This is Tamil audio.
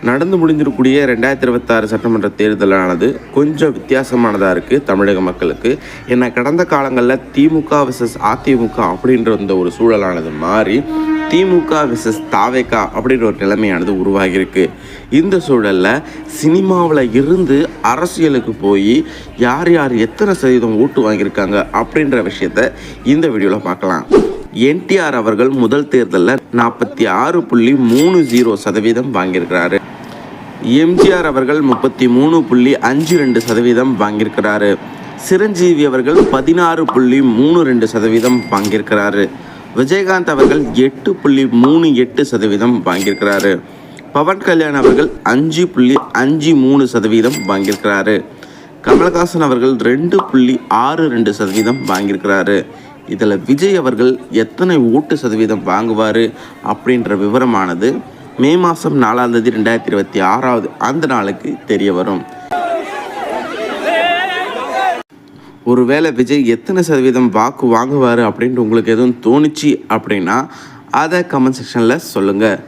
நடந்து முடிஞ்சிருக்கூடிய 2026 சட்டமன்ற தேர்தலானது கொஞ்சம் வித்தியாசமானதாக இருக்குது தமிழக மக்களுக்கு. ஏன்னா கடந்த காலங்களில் திமுக விசஸ் அதிமுக அப்படின்ற ஒரு சூழலானது மாறி திமுக விசஸ் தாவேகா அப்படின்ற ஒரு நிலைமையானது உருவாகியிருக்கு. இந்த சூழலில் சினிமாவில் இருந்து அரசியலுக்கு போய் யார் யார் எத்தனை சதவீதம் ஓட்டு வாங்கியிருக்காங்க அப்படின்ற விஷயத்த இந்த வீடியோவில் பார்க்கலாம். என்டிஆர் அவர்கள் முதல் தேர்தலில் 46.30% வாங்கியிருக்கிறாரு. எம்ஜிஆர் அவர்கள் 33.52% வாங்கியிருக்கிறாரு. சிரஞ்சீவி அவர்கள் 16.32% வாங்கியிருக்கிறாரு. விஜயகாந்த் அவர்கள் 8.38% வாங்கியிருக்கிறாரு. பவன் கல்யாண் அவர்கள் 5.53% வாங்கியிருக்கிறாரு. கமல்ஹாசன் அவர்கள் 2.62% வாங்கியிருக்கிறாரு. இதில் விஜய் அவர்கள் எத்தனை ஓட்டு சதவீதம் வாங்குவார் அப்படின்ற விவரமானது மே மாதம் 4ஆம் தேதி 2026 அந்த நாளுக்கு தெரிய வரும். ஒருவேளை விஜய் எத்தனை சதவீதம் வாக்கு வாங்குவார் அப்படின்ட்டு உங்களுக்கு எதுவும் தோணுச்சு அப்படின்னா அதை கமெண்ட் செக்ஷனில் சொல்லுங்கள்.